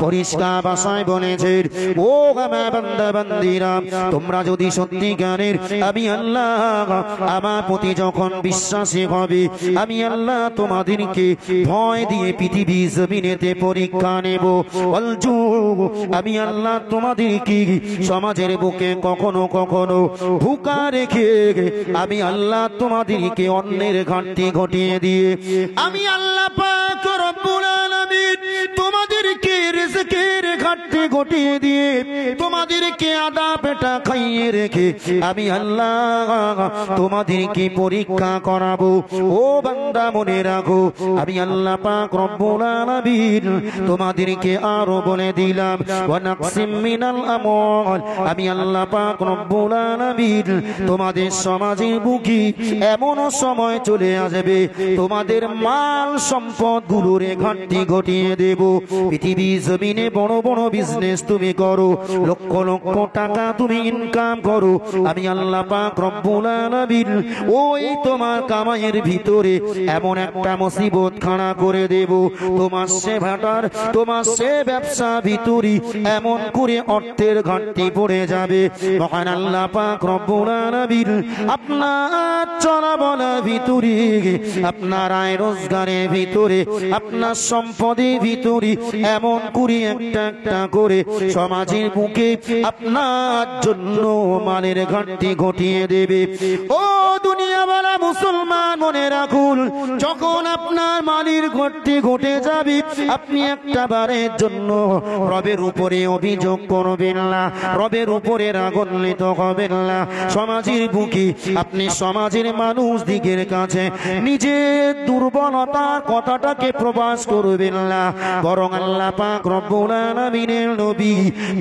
পরিষ্কার ভাষায় বলেছেন, ও আমার বান্দা বান্দীরা, তোমরা যদি সত্যিকারের আমি আল্লাহ আমার প্রতি যখন বিশ্বাসী হবে, আমি আল্লাহ তোমাদেরকে ভয় দিয়ে পৃথিবী জমিনেতে পরীক্ষা নেব। আমি আল্লাহ তোমাদেরকে সমাজের বুকে কখনো কখনো ভুকা রেখে আমি আল্লাহ তোমাদেরকে অন্যের ঘাটতি ঘটিয়ে দিয়ে আমি আল্লাহ পাক রব্বুল আলামিন তোমাদেরকে রিজকের ঘাটতি ঘটিয়ে দিয়ে তোমাদেরকে আদা পেটা খাইয়ে রেখে আমি আল্লাহ তোমাদেরকে পরীক্ষা করাবো। ও বান্দা মনে রাখো, আমি আল্লাহ পাক রব্বুল আলামিন তোমাদেরকে আরো বলে দিলাম, ওয়া নাকসিম মিনাল আমওয়াল, আমি আল্লাহ পাক রব্বুল আলামিন তোমাদের সমাজের বুকে এমন সময় চলে আসবে তোমাদের মাল সম্পদ গুলোর ঘাটতি ঘটিয়ে দেব। পৃথিবী জমিনে বড় বড় বিজনেস তুমি করো, লক্ষ লক্ষ টাকা তুমি ইনকাম করো, আমি আল্লাহ পাক রব্বুল আলামিন ওই তোমার কামাইয়ের ভিতরে এমন একটা মুসিবত খাড়া করে দেব, তোমার সেবাটার তোমার সে ব্যবসা ভিতরে এমন করে অর্থের ঘাটতি পড়ে যাবে। মহান আল্লাহ পাক রব্বুল আলামিন আপনার চলাবলার ভিতরে, আপনার আয় রোজগারের ভিতরে, আপনার সম্পদের ভিতরে এমন করে একটা একটা করে সমাজের বুকে আপনার জন্য মালের ঘাটতি ঘটিয়ে দেবে। ও দুনিয়াওয়ালা মুসলমান মনে রাখুন, যখন আপনার মালের ঘাটতি ঘটে যাবে আপনি একটা বারের জন্য রবের উপরে অভিযোগ করবেন না, রবের উপরে রাগান্বিত হবেন না। সমাজের বুকে আপনি সমাজের মানুষ দিকের কাছে নিজের দুর্বলতার কথাটাকে প্রকাশ করবেন না, বরং আল্লাহ পাক রব্বুল আলামিনের নবী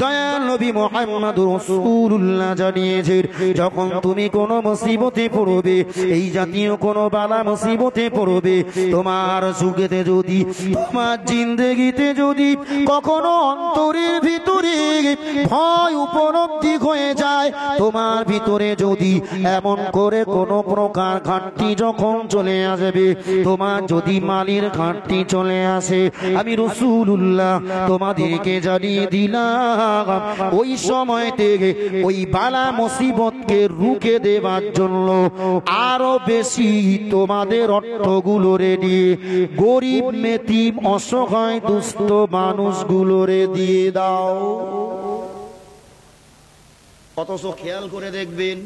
দয়াল নবী মুহাম্মদুর রাসূলুল্লাহ জানিয়েছেন, যখন তুমি কোনো মুসিবতে পড়বে, এই জাতীয় কোনো বালা মুসিবতে পড়বে, তোমার যুগেতে যদি তোমার জিন্দেগিতে যদি কখনো অন্তরের ভিতরে ভয় উপলব্ধি হয়ে যায়, তোমার ভিতরে যদি এমন করে কোনো প্রকার ঘাটতি যখন চলে আসবে, তোমার যদি মালের ঘাটতি চলে আসে, আমি রাসূলুল্লাহ তোমাদেরকে জানিয়ে দিলাম, ওই সময় থেকে ওই বালা মুসিবতকে রুখে দেওয়ার জন্য আরো বেশি তোমাদের অর্থগুলোরে দিয়ে গরিব মেতিম অসহায় দুস্থ মানুষগুলোরে দিয়ে দাও। অথচ খেয়াল করে দেখবেন,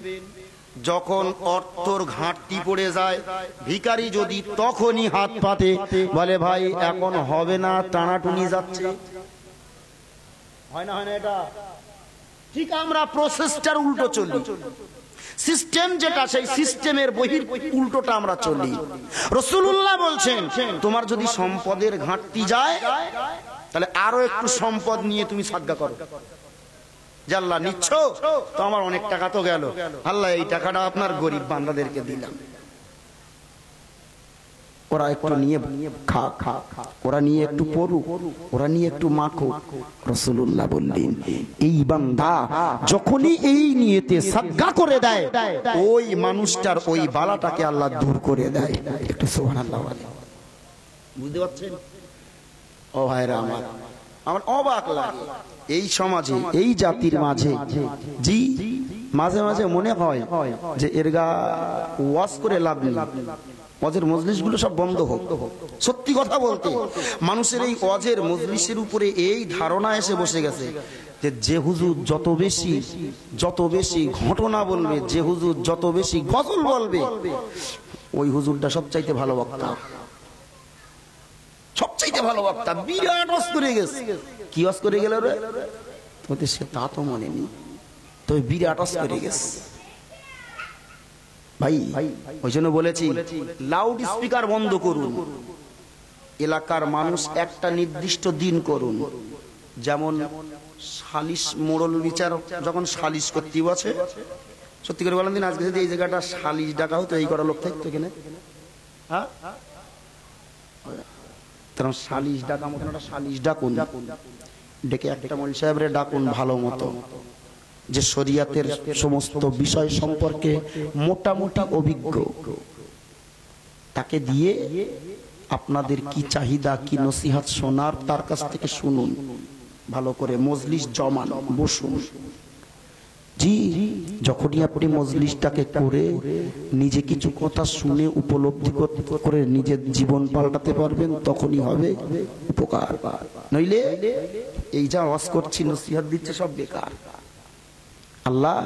যখন অর্থর ঘাটতি পড়ে যায়, ভিখারি যদি তখনই হাত পাতে বলে ভাই এখন হবে না, টানাটুনি যাচ্ছে, হয় না, হয় না? এটা ঠিক আমরা প্রসেসটার উল্টো চলি, সিস্টেম যেটা সেই সিস্টেমের বহির উল্টোটা আমরা চলি। রাসূলুল্লাহ বলছেন, তোমার যদি সম্পদের ঘাটতি যায় তাহলে আরো একটু সম্পদ নিয়ে তুমি সাদকা করো। যে আল্লাহ নিচ্ছ তো আমার অনেক টাকা তো গেল, আল্লাহ এই টাকাটা আপনার গরিব বান্দাদেরকে দিলাম, ওরা একটু নিয়ে খা খা, ওরা নিয়ে একটু পড়ুক, ওরা নিয়ে একটু মাখো। রাসূলুল্লাহ বললেন, এই বান্দা যখনই এই নিয়তে সাদকা করে দেয়, ওই মানুষটার ওই বালাটাকে আল্লাহ দূর করে দেয়। একটু সুবহানাল্লাহ বুঝতে পারছেন? ও ভাইরা আমার, আমার অবাক লাগে এই সমাজে, এই জাতির মাঝে, জি মাঝে মাঝে মনে হয় যে এরগা ওয়াজ করে লাভ নেই, ওয়াজের মজলিস গুলো সব বন্ধ হোক। সত্যি কথা বলতে মানুষের এই ওয়াজের মজলিসের উপরে এই ধারণা এসে বসে গেছে যে হুজুর যত বেশি ঘটনা বলবে, যে হুজুর যত বেশি গজল বলবে, ওই হুজুরটা সবচাইতে ভালো বক্তা, সবচাইতে ভালো বক্তা। বিরাট ওয়াজ করে গেছে। কি ওয়াজ করে গেল রে? সে তা তো মনে নেই, তো বিরাট ওয়াজ করে গেছে ভাই। ওই জন্য বলেছি লাউড স্পিকার বন্ধ করুন, এলাকার মানুষ একটা নির্দিষ্ট দিন করুন। যেমন সালিশ, মোড়ল বিচারক যখন সালিশ করতে বসে, সত্যি করে বলেন দিন, আজকে যদি এই জায়গাটা সালিশ ডাকা হতো, এই করা লোক থাকতো এখানে, হ্যাঁ তখন সালিশ ডাকা মতন একটা সালিশ ডাকুন, ডেকে একটা মৌলভী সাহেবরে ডাকুন ভালো মতো, যে শরিয়াতের সমস্ত বিষয় সম্পর্কে মোটামুটি অভিজ্ঞ, তাকে দিয়ে আপনাদের কি চাহিদা, কি নসিহত শোনার তার কাছ থেকে শুনুন, ভালো করে মজলিস জমান, বসুন। জি, যখনই আপনি মজলিসটাকে করে নিজে কিছু কথা শুনে উপলব্ধি করে নিজের জীবন পাল্টাতে পারবেন, তখনই হবে উপকার। নইলে এই যা ওয়াজ করছি, নসিহত দিচ্ছে, সব বেকার। আল্লাহ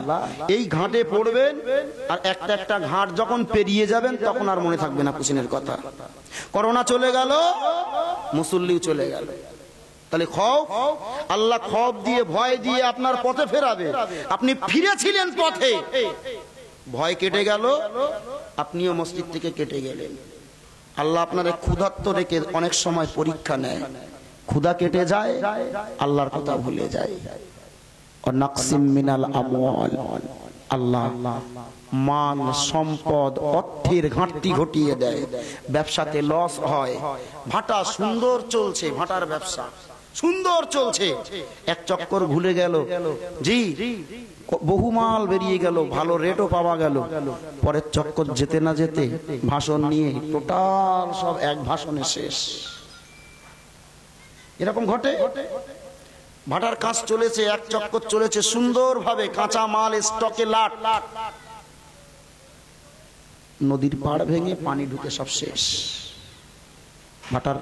এই ঘাটে পড়বেন, আর একটা একটা ঘাট যখন পেরিয়ে যাবেন তখন আর মনে থাকবে না কুসিনের কথা। করোনা চলে গেল, মুসল্লিও চলে গেল, তাহলে খৌফ, আল্লাহ খৌফ দিয়ে, ভয় দিয়ে আপনার পথে ফেরাবে। আপনি ফিরেছিলেন পথে, ভয় কেটে গেল, আপনিও মসজিদ থেকে কেটে গেলেন। আল্লাহ আপনার ক্ষুধার্ত রেখে অনেক সময় পরীক্ষা নেয়, ক্ষুধা কেটে যায়, আল্লাহর কথা ভুলে যায়। আল্লাহ মান সম্পদ অর্থের ঘাটতি ঘটিয়ে দেয়, ব্যবসাতে লস হয়। ভাটা সুন্দর চলছে, ভাটার ব্যবসা সুন্দর চলছে, এক চক্কর ভুলে গেল, জি বহু মাল বেরিয়ে গেল, ভালো রেটও পাওয়া গেল, পরের চক্কর যেতে না যেতে ভাষণ নিয়ে টোটাল সব এক ভাষণে শেষ। এরকম ঘটে। ভাটার কাজ চলেছে, এক চক্কর চলেছে সুন্দরভাবে, কাঁচা মাল স্টকে লাট, নদীর পাড় ভেঙে পানি ঢুকে সব শেষ। ভাটার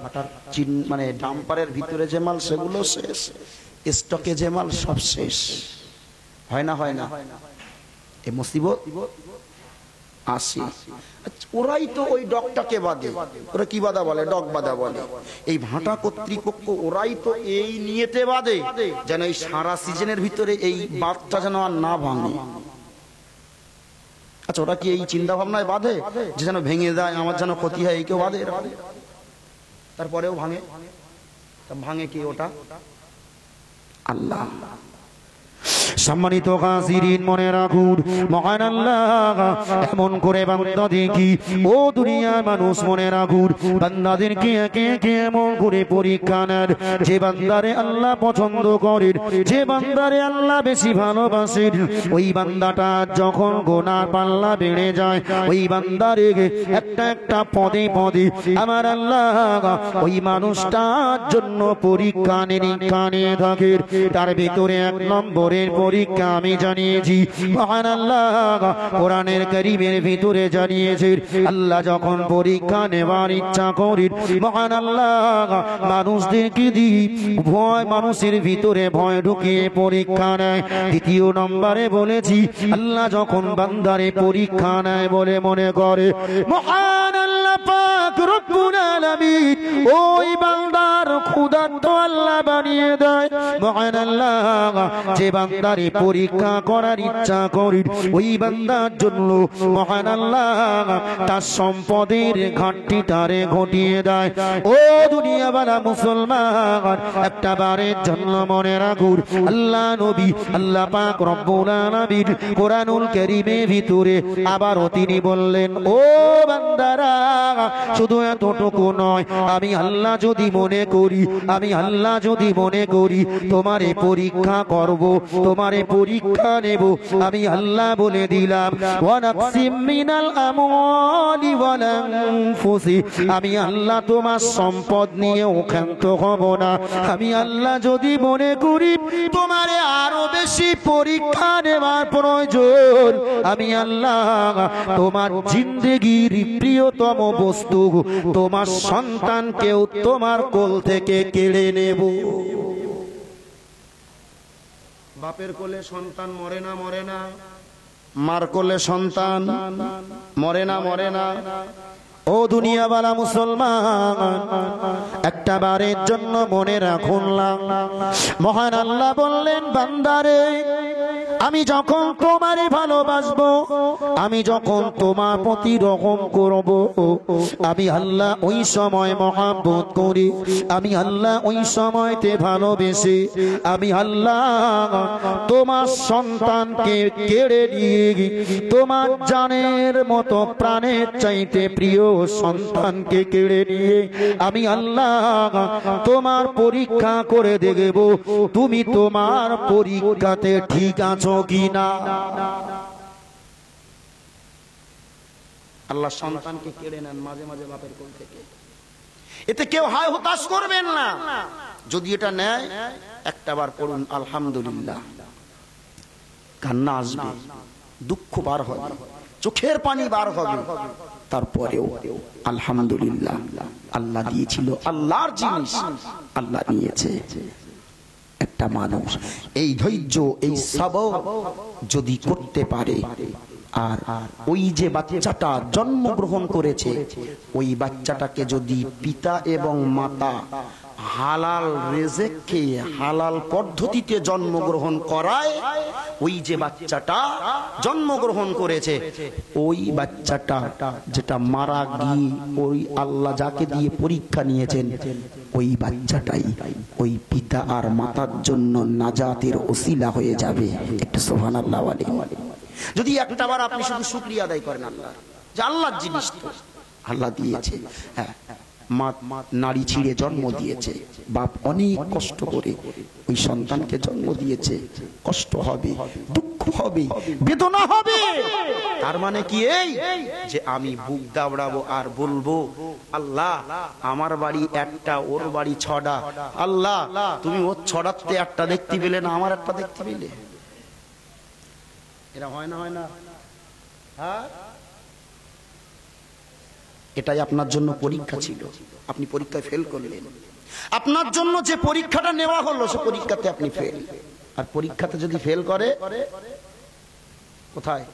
মানে ডাম্পারের ভিতরে যে মাল সেগুলো শেষ, স্টকে যে মাল সব শেষ। হয় না, হয় না, এই মুসিবত আসি। ওরাই তো ওই ডকটাকে বাঁধে, ওরা কি বাধা বলে, ডক বাধা বলে। এই ভাটা কর্তৃপক্ষ ওরাই তো এই নিয়েতে বাঁধে যেন এই সারা সিজনের ভিতরে এই বাঁধটা যেন আর না ভাঙে। আচ্ছা, ওরা কি এই চিন্তা ভাবনায় বাঁধে যে যেন ভেঙে যায়, আমার যেন ক্ষতি হয়, এই কেউ বাঁধে? তারপরেও ভাঙে। ভাঙে কি ওটা? আল্লাহ। সম্মানিত হাজিরিন, মনে রাখুন, মহান আল্লাহ এমন করে বান্দা দেখি, ও দুনিয়ার মানুষ মনে রাখুন, বান্দাদেরকে একে একে এমন করে পরীক্ষা নেন, যে বান্দারে আল্লাহ পছন্দ করেন, যে বান্দারে আল্লাহ বেশি ভালোবাসেন, ওই বান্দাটা যখন গুনার পাল্লা বেড়ে যায়, ওই বান্দারে একটা একটা পদে পদে আমার আল্লাহ ওই মানুষটার জন্য পরীক্ষা নিরীক্ষা নিয়ে থাকে। তার ভিতরে এক নম্বরের পরীক্ষা আমি জানিয়েছি, মহান আল্লাহ কোরআনের কারীমের ভিতরে জানিয়েছেন, আল্লাহ যখন পরীক্ষা নেওয়ার ইচ্ছা করেন, মহান আল্লাহ মানুষদেরকে দিয়ে ভয়, মানুষের ভিতরে ভয় ঢুকিয়ে পরীক্ষা নেয়। দ্বিতীয় নম্বরে বলেছি, আল্লাহ যখন বান্দারে পরীক্ষা নেয় বলে মনে করে, মহান আল্লাহ পাক রব্বুল আলামিন ওই বান্দার ক্ষুধার্ত আল্লাহ বানিয়ে দেয়। মহান আল্লাহ যে বান্দারে পরীক্ষা করার ইচ্ছা করেন, ওই বান্দার জন্য মহান আল্লাহ তার সম্পদের ঘাটতিটারে ঘটিয়ে দেয়। ও দুনিয়াওয়ালা মুসলমান, একটা বারের জন্য মনে রাখুন, আল্লাহ নবী আল্লাহ পাক রব্বুল আলামিন কোরআনুল কারীমের ভিতরে আবারও তিনি বললেন, ও বান্দারা, শুধু এতটুকু নয়, আমি আল্লাহ যদি মনে করি, আমি আল্লাহ যদি মনে করি তোমারে পরীক্ষা করব, তোমারে পরীক্ষা নেব, আমি আল্লাহ বলে দিলাম, ওয়া নাকসিম মিনাল আমওয়ালি ওয়াল আনফুসি, আমি আল্লাহ তোমার সম্পদ নিয়ে ক্ষান্ত হব না। আমি আল্লাহ যদি মনে করি তোমারে আরো বেশি পরীক্ষা নেওয়ার প্রয়োজন, আমি আল্লাহ তোমার জিন্দেগির প্রিয়তম বস্তু তোমার সন্তানকেও তোমার কোল থেকে কেড়ে নেব। বাপের কোলে সন্তান মরে না, মরে না? মার কোলে সন্তান মরে না, মরে না? ও দুনিয়াওয়ালা মুসলমান, একটা বারের জন্য মনে রাখুন, মহান আল্লাহ বললেন, বান্দারে, আমি যখন তোমারে ভালোবাসবো, আমি যখন তোমার প্রতি রহম করব, আমি আল্লাহ ওই সময় মহব্বত করি, আমি আল্লাহ ওই সময়তে ভালোবেসে, আমি আল্লাহ তোমার সন্তানকে কেড়ে নিয়ে তোমার জানের মতো প্রাণের চাইতে প্রিয় সন্তানকে কেড়ে নিয়ে আমি আল্লাহ তোমার পরীক্ষা করে দেখব তুমি তোমার পরীক্ষাতে ঠিক আছো কিনা। আল্লাহ সন্তানকে কেড়ে নেন মাঝে মাঝে বাপের কোল থেকে, এতে কেউ হায় হতাশ করবেন না। যদি এটা নেয় একটা বার পড়ুন আলহামদুলিল্লাহ, কান্না আসবে, দুঃখ বার হবে, চোখের পানি বার হবে, তারপরেও আলহামদুলিল্লাহ, আল্লাহ দিয়েছিল, আল্লাহর জিনিস আল্লাহ নিয়েছে। একটা মানুষ এই ধৈর্য, এই সবর যদি করতে পারে, আর ওই যে বাচ্চাটা জন্মগ্রহণ করেছে, ওই বাচ্চাটাকে যদি পিতা এবং মাতা হালাল রিজিক খেয়ে হালাল পদ্ধতিতে জন্মগ্রহণ করায়, ওই যে বাচ্চাটা জন্মগ্রহণ করেছে, ওই বাচ্চাটা যেটা মারা গিয়ে ওই আল্লাহ যাকে দিয়ে পরীক্ষা নিয়েছেন, ওই বাচ্চাটাই ওই পিতা আর মাতার জন্য নাজাতের ওসিলা হয়ে যাবে। একটু সুবহানাল্লাহ বলে। যদি একটাবার আপনি শুধু শুকরিয়া আদায় করেন আল্লাহ, যে আল্লাহর জিনিস তো আল্লাহ দিয়েছে। হ্যাঁ, মা নারী ছিঁড়ে জন্ম দিয়েছে, বাপ অনেক কষ্ট করে ওই সন্তানকে জন্ম দিয়েছে, কষ্ট হবে, দুঃখ হবে, বেদনা হবে। তার মানে কি এই যে আমি বুক দাবড়াবো আর বলবো আল্লাহ আমার বাড়ি একটা, ওর বাড়ি 6টা, আল্লাহ তুমি ওর 6টাতে একটা দেখতে পেলে না, আমার একটা দেখতে পেলে? এরা হয় না, হয় না? হ্যাঁ, এটাই আপনার জন্য পরীক্ষা ছিল, আপনি পরীক্ষায় ফেল করলেন। আপনার জন্য যে পরীক্ষাটা নেওয়া হলো সে পরীক্ষাতে আপনি ফেল। আর পরীক্ষাতে যদি ফেল করে কোথায়?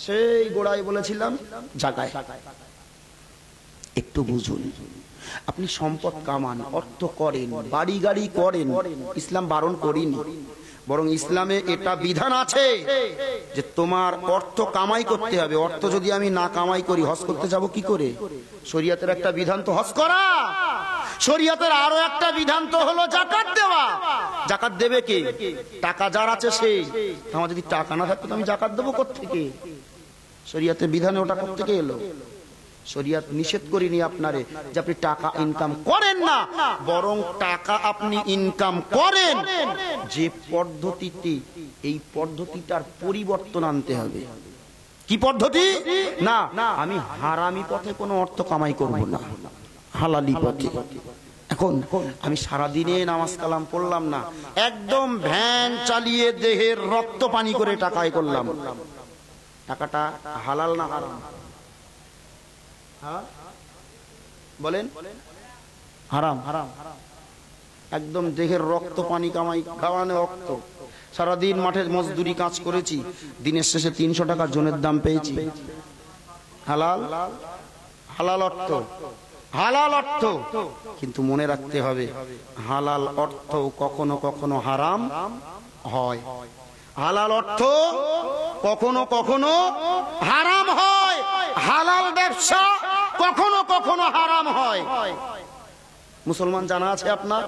সেই গোড়ায় বলেছিলাম জায়গায়। একটু বুঝুন, আপনি সম্পদ কামান, অর্থ করেন, বাড়ি গাড়ি করেন, ইসলাম বারণ করেনি, বরং ইসলামে এটা বিধান আছে যে তোমার অর্থ কামাই করতে হবে। অর্থ যদি আমি না কামাই করি হজ করতে যাব কি করে? শরীয়তের একটা বিধান তো হজ করা, শরীয়তের আরো একটা বিধান তো হলো যাকাত দেওয়া। যাকাত দেবে কে? টাকা যার আছে সেই। আমার যদি টাকা না থাকতো আমি যাকাত দেবো কোত্থেকে? শরীয়তের বিধানে ওটা কোত্থেকে এলো? শরীয়ত নিষেধ করিনি আপনারে যে আপনি টাকা ইনকাম করেন না, বরং টাকা আপনি ইনকাম করেন যে পদ্ধতিতে, এই পদ্ধতিটার পরিবর্তন আনতে হবে। কি পদ্ধতি? না আমি হারামি পথে কোনো অর্থ কামাই করব না, হালালি পথে। এখন আমি সারাদিনে নামাজ কালাম পড়লাম না, একদম ভ্যান চালিয়ে দেহের রক্ত পানি করে টাকায় করলাম, টাকাটা হালাল না হারাম? বলেন হারাম। একদম দেহের রক্ত পানি কামাই খাওয়ানো রক্ত, সারাদিন মাঠে মজদুরি কাজ করেছি, দিনের শেষে 300 টাকার জনের দাম পেয়েছি, হালাল? হালাল অর্থ, হালাল অর্থ। কিন্তু মনে রাখতে হবে হালাল অর্থ কখনো কখনো হারাম হয়, হালাল অর্থ কখনো কখনো হারাম হয়, হালাল ব্যবসা কখনো কখনো হারাম হয়। মুসলমান জানা আছে আপনার?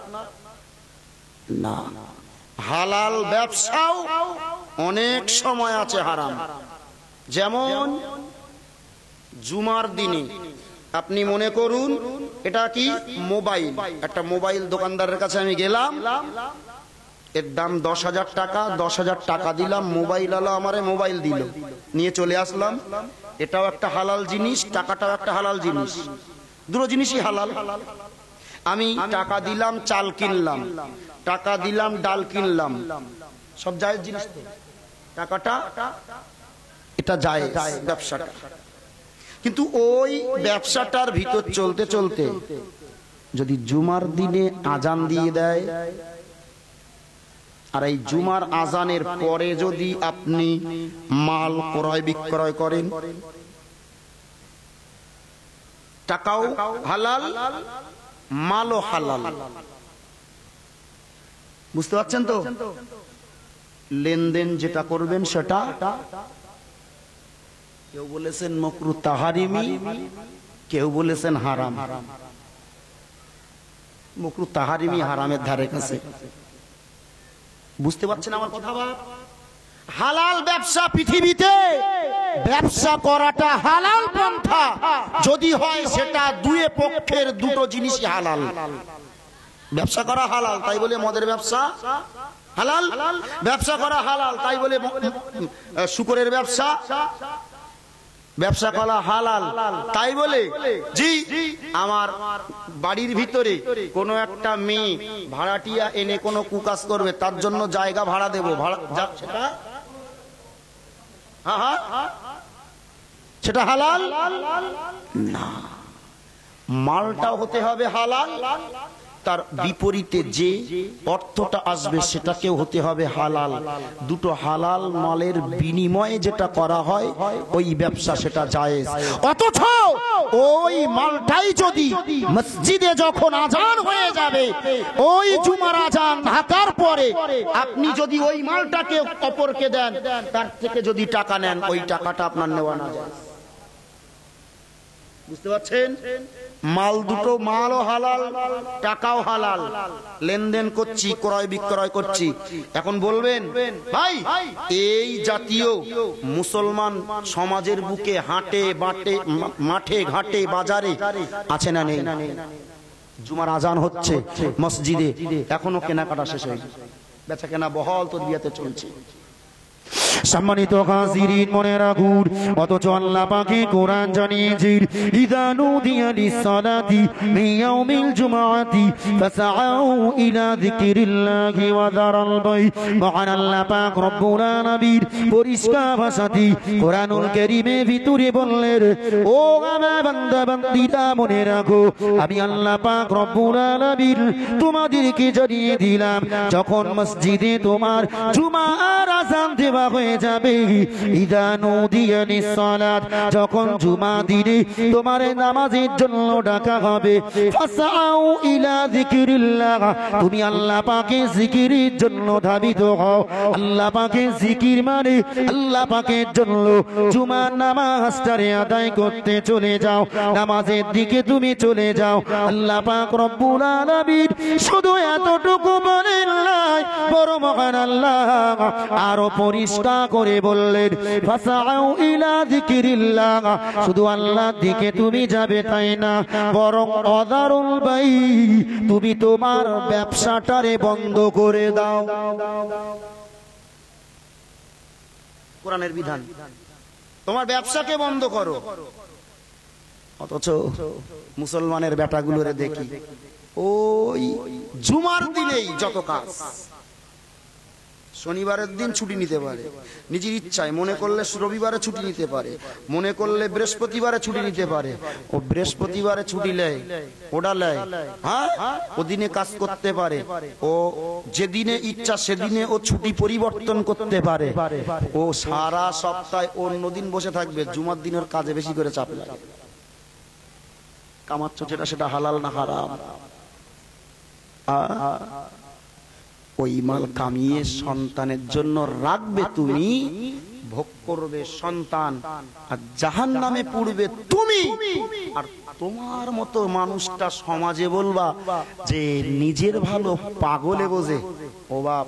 না, হালাল ব্যবসাও অনেক সময় আছে হারাম। যেমন জুমার দিনে আপনি মনে করুন এটা কি মোবাইল, একটা মোবাইল দোকানদারের কাছে আমি গেলাম, এর দাম 10,000 টাকা, 10,000 টাকা দিলাম, মোবাইল আলা আমারে মোবাইল দিল, নিয়ে চলে আসলাম। এটাও একটা হালাল জিনিস, টাকাটাও একটা হালাল জিনিস, দুটো জিনিসই হালাল। আমি টাকা দিলাম চাল কিনলাম, টাকা দিলাম ডাল কিনলাম, সব জায়েজ জিনিস তো। টাকাটা এটা জায়েজ ব্যবসাটা, কিন্তু ওই ব্যবসাটার ভিতর চলতে চলতে যদি জুমার দিনে আজান দিয়ে দেয়, আর এই জুমার আজানের পরে যদি আপনি মাল ক্রয় বিক্রয় করেন, টাকাও হালাল, মালও হালাল। বুঝতে পারছেন তো? লেনদেন যেটা করবেন সেটা, কেউ বলেছেন মাকরুহ তাহরিমি, কেউ বলেছেন হারাম। মাকরুহ তাহরিমি হারামের ধারে কাছে। বুঝতে পারছেন আমার কথা? হালাল ব্যবসা পৃথিবীতে ব্যবসা করাটা হালাল পন্থা যদি হয়, সেটা দুই পক্ষের দুটো জিনিসই হালাল। ব্যবসা করা হালাল তাই বলে মদের ব্যবসা হালাল, ব্যবসা করা হালাল তাই বলে শুকরের ব্যবসা ব্যবসা করা হালাল, তাই বলে জি আমার বাড়ির ভিতরে কোনো একটা মেয়ে ভাড়াটিয়া এনে কোনো কুকাজ করবে, তার জন্য জায়গা ভাড়া দেবো, ভাড়া সেটা সেটা হালাল না। মালটাও হতে হবে হালাল, তার বিপরীতে যে অর্থটা আসবে সেটাকেও হতে হবে হালাল। দুটো হালাল মালের বিনিময়ে যেটা করা হয় ওই ব্যবসা সেটা জায়েজ। অথচ ওই মালটাই যদি মসজিদে যখন আজান হয়ে যাবে, ওই জুমার আজান ঢাকার পরে আপনি যদি ওই মালটাকে অপরকে দেন, তার থেকে যদি টাকা নেন, ওই টাকাটা আপনার নেওয়া না যায়। বুঝতে পারছেন? মাল দুটো, মালও হালাল, টাকাও হালাল, লেনদেন করছি, ক্রয় বিক্রয় করছি। এখন বলবেন ভাই এই জাতীয় মুসলমান সমাজের বুকে হাটে বাটে, মাঠে ঘাটে বাজারে আছে না নেই? জুমার আজান হচ্ছে মসজিদে, এখনো কেনাকাটা শেষ হয়নি, বেচা কেনা বহল তদবিয়াতে চলছে। সম্মানিত হাজিরিন, মনে রাখুন, অথচ আল্লাহ পাকে কোরআন জানিয়েছেন, ইযা নুদিয়া লিস-সালাতি মিন ইয়াউমিল জুমআতি ফাসআউ ইলা যিকরিল্লাহি ওয়া যারাল বাই'। মহান আল্লাহ পাক রব্বুল আলামিন পরিষ্কার ভাষাতে কোরআনুল কারীমে ভিতরে বললেন, ও আমার বান্দা বান্দীরা মনে রাখো, আমি আল্লাহ পাক রব্বুল আলামিন তোমাদেরকে জানিয়ে দিলাম, যখন মসজিদে তোমার জুমার আযান দেওয়া হয়ে যাবে, ইযা নুদিয়া লিস-সালাত, যখন জুমা দিনে তোমার নামাজের জন্য ডাকা হবে, ফাসআউ ইলা যিকরিল্লাহ, তুমি আল্লাহ পাকের জিকিরের জন্য ধাবিত হও। আল্লাহ পাকের জিকির মানে আল্লাহ পাকের জন্য জুমার নামাজটারে আদায় করতে চলে যাও, নামাজের দিকে তুমি চলে যাও। আল্লাহ পাক রব্বুল আলামিন শুধু এতটুকু বলেন নাই, বড় মহান আল্লাহ আরো পরিষ্কার করে বললেন, ফাসআউ ইলা যিকরিল্লাহ, শুধু আল্লাহর দিকে তুমি যাবে তাই না, বরং অযারুল বাই', তুমি তোমার ব্যবসাটারে বন্ধ করে দাও। কোরআনের বিধান, তোমার ব্যবসাকে বন্ধ করো। অথচ মুসলমানের বেটাগুলোরে দেখি ওই জুমার দিনেই যত কাজ। শনিবারের দিন ছুটি নিতে পারে নিজের ইচ্ছায়, মনে করলে রবিবারে ছুটি নিতে পারে, মনে করলে বৃহস্পতিবারে ছুটি নিতে পারে। ও বৃহস্পতিবারে ছুটি নেয়, ওটা নেয়, হ্যাঁ, ওদিনে কাজ করতে পারে। ও যেদিনে ইচ্ছা সেদিনে ও ছুটি পরিবর্তন করতে পারে। ও সারা সপ্তাহে অন্যদিন বসে থাকবে, জুমার দিনের কাজে বেশি করে চাপ লাগে। কামাচ্ছ সেটা হালাল না হারাম? ওই মাল কামিয়ে সন্তানের জন্য রাখবে তুমি, ভোগ করবে সন্তান, আর জাহান্নামে পড়বে তুমি। আর তোমার মতো মানুষটা সমাজে বলবা যে নিজের ভালো পাগলে বোঝে। ও বাপ,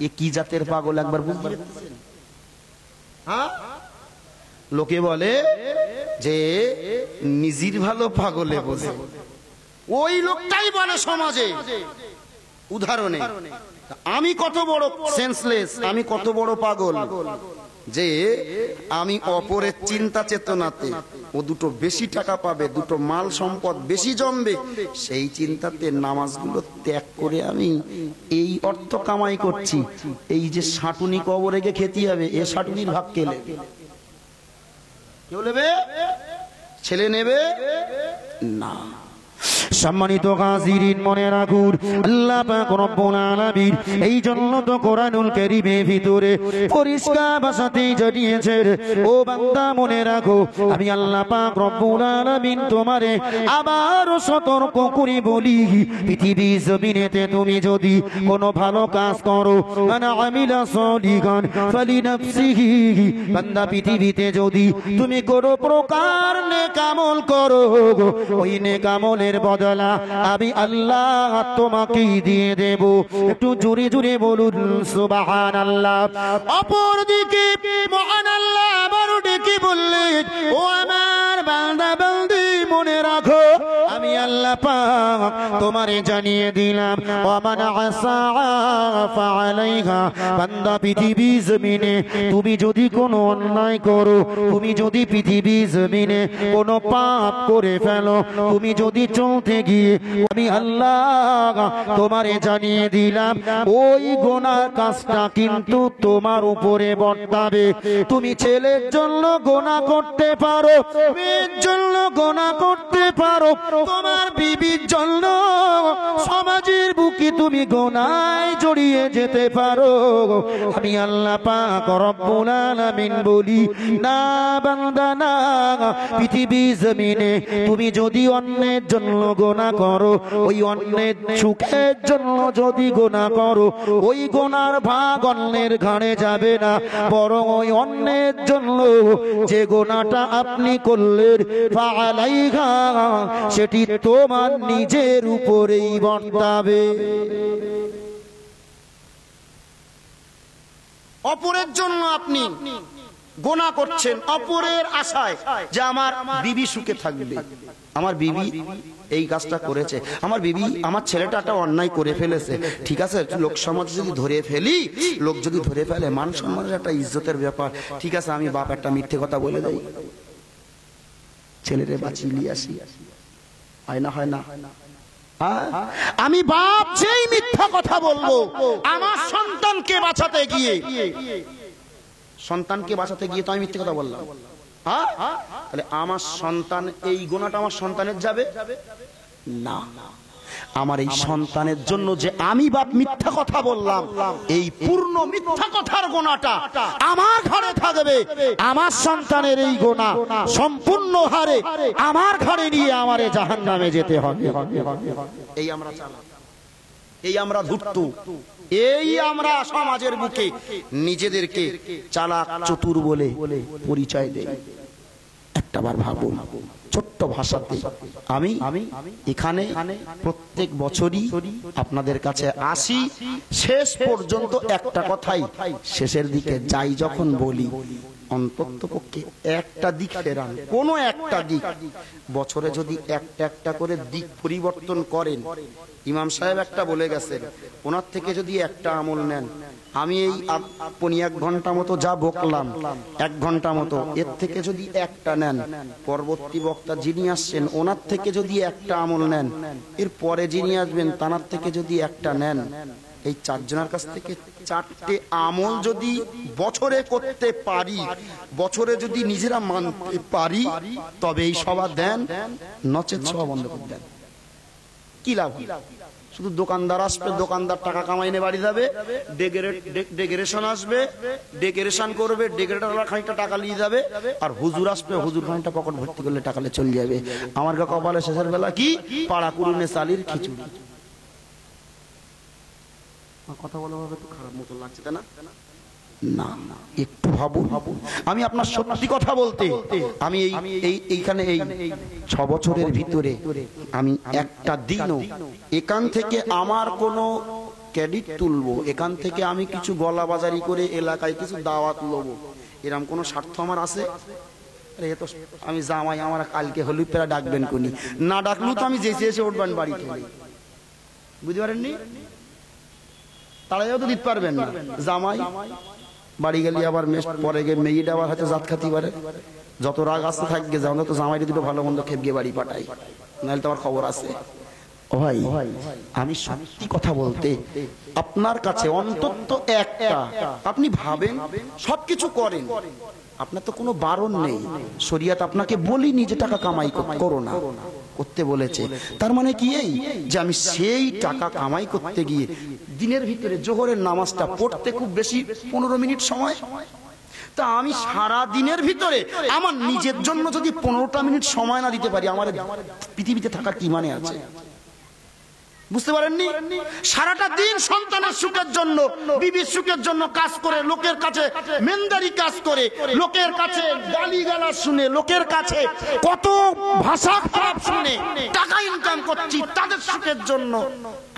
এ কি জাতের পাগল একবার বুঝতে পারছেন? হ্যাঁ, লোকে বলে যে নিজের ভালো পাগলে বোঝে, ওই লোকটাই বলে সমাজে। উদাহরণে আমি কত বড় সেন্সলেস, আমি কত বড় পাগল যে আমি অপরের চিন্তা চেতনাতে ও দুটো বেশি টাকা পাবে, দুটো মাল সম্পদ বেশি জমবে, সেই চিন্তাতে নামাজগুলো ত্যাগ করে আমি এই অর্থ কামাই করছি। এই যে সাটুনি কবরে গিয়ে খেতে হবে, এ সাটুনির ভাগ কে নেবে? কেউ নেবে? ছেলে নেবে না। সম্মানিত হাজিরিন, মনে রাখুন, আল্লাহ পাক রব্বুল আলামিন এই জন্য তো কোরআনুল কারীমের ভিতরে পরিষ্কার ভাষাতে জানিয়েছেন, ও বান্দা মনে রাখো, আমি আল্লাহ পাক রব্বুল আলামিন তোমারে আবার সতর্ক করে বলি, পৃথিবী জমিনেতে তুমি যদি কোনো ভালো কাজ করো, আনা আমিলা সালিহান ফালিনাফসিহি, বান্দা পৃথিবীতে যদি তুমি কোনো প্রকার নেক আমল করো, ওই নেক আমলের বদলা আমি আল্লাহ তোমাকে দিয়ে দেব। একটু জোরে জোরে বলুন সুবহানাল্লাহ। অপরদিকে মহান আল্লাহ আবার ডেকে বললেন, ও আমার বান্দা বান্দি মনে রাখো আমি আল্লাহ পাক তোমারে জানিয়ে দিলাম ওয়ামান আসা ফাআলাইহা বান্দা পৃথিবী জমিনে তুমি যদি কোনো অন্যায় করো তুমি যদি পৃথিবী জমিনে কোনো পাপ করে ফেলো তুমি যদি চলতে গিয়ে আমি আল্লাহ তোমারে জানিয়ে দিলাম ওই গুনাহ কাজটা কিন্তু তোমার উপরে বর্তাবে তুমি ছেলের জন্য গুনাহ করতে পারো মেয়ের জন্য গুনাহ করতে পারো তোমার বিবির জন্য সমাজের বুকে তুমি গুনাহে জড়িয়ে যেতে পারো আমি আল্লাহ পাক রব্বুল আলামিন বলি না বান্দা না পৃথিবী জমিনে তুমি যদি অন্যের জন্য গুনাহ করো ওই অন্যের সুখের জন্য যদি গুনাহ করো ওই গুনার ভাগ অন্যের ঘাড়ে যাবে না বরং ওই অন্যের জন্য যে গুনাহটা আপনি করলেন ফাআলাইহা সেটি তোমার নিজের উপরেই বর্তাবে অপরের জন্য আপনি গুনাহ করছেন অপরের আশায় যে আমার বিবি সুখে থাকবে আমার বিবি এই কাজটা করেছে আমার বিবি আমার ছেলেটা একটা অন্যায় করে ফেলেছে ঠিক আছে লোক সমাজ যদি ধরে ফেলি লোক যদি ধরে ফেলে মান সম্মানের একটা ইজ্জতের ব্যাপার ঠিক আছে আমি বাপ একটা মিথ্যে কথা বলে দেই ছেলেরে বাঁচিয়ে নিয়ে আসি হয় না আমি বাপ যেই মিথ্যা কথা বলবো আমার সন্তানকে বাঁচাতে গিয়ে তো আমি মিথ্যে কথা বললাম তাহলে আমার সন্তান এই গুনাহটা আমার সন্তানের যাবে না আমার এই সন্তানের জন্য যে আমি বাপ মিথ্যা কথা বললাম এই পূর্ণ মিথ্যা কথার গুনাহটা আমার ঘরে থাকবে আমার সন্তানের এই গুনাহ সম্পূর্ণ হারে আমার ঘরে নিয়ে আমারে জাহান্নামে যেতে হবে এই আমরা চালাক এই আমরা ধূর্ত এই আমরা সমাজের বুকে নিজেদেরকে চালাক চতুর বলে পরিচয় দেই একটাবার ভাবুন ছোট্ট ভাষাতে আমি এখানে প্রত্যেক বছরই আপনাদের কাছে আসি শেষ পর্যন্ত একটা কথাই শেষের দিকে যাই যখন বলি অন্ততপক্ষে একটা দিক ফেরান কোনো একটা দিক বছরে যদি একটা করে দিক পরিবর্তন করেন ইমাম সাহেব একটা বলে গেছেন ওনার থেকে যদি একটা আমল নেন আমি এই আপনি 1 ঘন্টা মতো যা বকলাম 1 ঘন্টা মতো এর থেকে যদি একটা নেন পরবর্তী বক্তা যিনি আসছেন ওনার থেকে যদি একটা আমল নেন এর পরে যিনি আসবেন তানার থেকে যদি একটা নেন এই 4 জনের কাছ থেকে 4টে আমল যদি বছরে করতে পারি বছরে যদি নিজেরা মানতে পারি তবে এই সভা দেন নচেত সভা বন্ধ করে দেন কি লাভ শুধু দোকানদার আসবে দোকানদার টাকা কামাইনে বাড়ি যাবে ডেকোরেশন আসবে ডেকোরেশন করবে ডেকোরেটররা খানিকটা টাকা নিয়ে যাবে আর হুজুর আসবে হুজুর খানিকটা পকেট ভর্তি করলে টাকালে চলে যাবে আমার কপালে শেষের বেলা কি পাড়া কুড়ুনে চালির খিচুড়ি কথা বলা হবে তো খারাপ মতো লাগছে তাই না না একটু ভাবুন আমি আপনার সত্যি কথা বলতে আমি এইখানে এই 6 বছরের ভিতরে আমি একটা দিনও এখান থেকে আমার কোনো ক্রেডিট তুলবো এখান থেকে আমি কিছু গলা বাজারি করে এলাকায় কিছু দাওয়াত লবো এরকম কোনো স্বার্থ আমার আছে তো আমি জামাই আমার কালকে হলি পেরা ডাকবেন কোনি না ডাকলেও তো আমি যেচে এসে উঠবেন বাড়ি থেকে বুঝতে পারেননি তারাও তো দিতে পারবেন না জামাই বাড়ি গেলে আবার পরে গিয়ে মেয়েটা আবার হয়তো জাত খাতি পারে যত রাগ আসতে থাকবে যেমন তো জামাইটা দুটো ভালো মন্দ খেপ গিয়ে বাড়ি পাঠাই নাহলে তো আমার খবর আছে ও ভাই আমি সত্যি কথা বলতে আপনার কাছে অন্তত একটা আপনি ভাবেন সবকিছু করেন আপনার তো কোনো বারণ নেই শরিয়ত আপনাকে বলিনি যে টাকা কামাই করো না করতে বলেছে তার মানে কি এই যে আমি সেই টাকা কামাই করতে গিয়ে দিনের ভিতরে জোহরের নামাজটা পড়তে খুব বেশি 15 মিনিট সময় তা আমি সারা দিনের ভিতরে আমার নিজের জন্য যদি 15টা মিনিট সময় না দিতে পারি আমার পৃথিবীতে থাকার কি মানে আছে বুঝতে পারেননি সারাটা দিন সন্তানের সুখের জন্য বিবির সুখের জন্য কাজ করে লোকের কাছে মেন্দারি কাজ করে লোকের কাছে গালিগালাজ শুনে লোকের কাছে কত ভাষা খারাপ শুনে টাকা ইনকাম করছি তাদের সুখের জন্য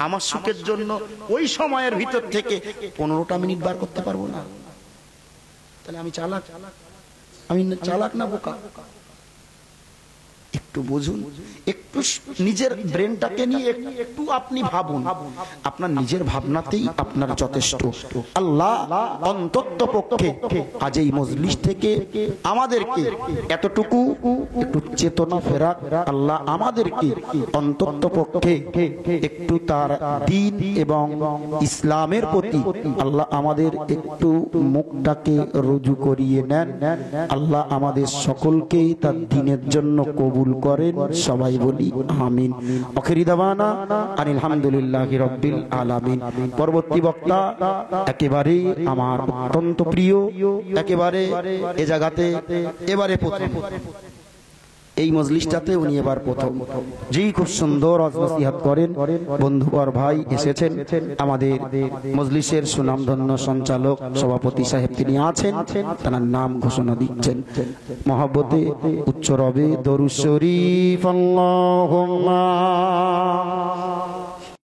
আমার সুখের জন্য ওই সময়ের ভিতর থেকে 15টা মিনিট বার করতে পারবো না তাহলে আমি চালাক না বোকা একটু একটু বুঝুন, একটু নিজের ব্রেনটাকে নিয়ে একটু আপনি ভাবুন, আপনার নিজের ভাবনাতেই আপনার যথেষ্ট। আল্লাহ অন্তত পক্ষে আজ এই মজলিস থেকে আমাদেরকে এতটুকু একটু চেতনা ফেরাক, আল্লাহ আমাদেরকে অন্তত পক্ষে একটু তার দ্বীন এবং ইসলামের প্রতি আল্লাহ আমাদের একটু মুখটাকে রুজু করিয়ে নেন। আল্লাহ আমাদের সকলকে তার দ্বীনের জন্য কবুল করেন, সবাই বলি আমিন। আখিরি দাওয়ানা আলহামদুলিল্লাহি রাব্বিল আলামিন। পরবর্তী বক্তা একেবারে আমার অত্যন্ত প্রিয়, একেবারে এ জায়গাতে এবারে প্রথম, এই মজলিসটাতে উনি এবার প্রথম, জি খুব সুন্দর নসিহত করেন। বন্ধুবর ভাই এসেছেন, আমাদের মজলিসের সুনামধন্য সঞ্চালক সভাপতি সাহেব তিনি আছেন, তার নাম ঘোষণা দিচ্ছেন। মহব্বতে উচ্চ রবে দরুদ শরীফ আল্লাহুম্মা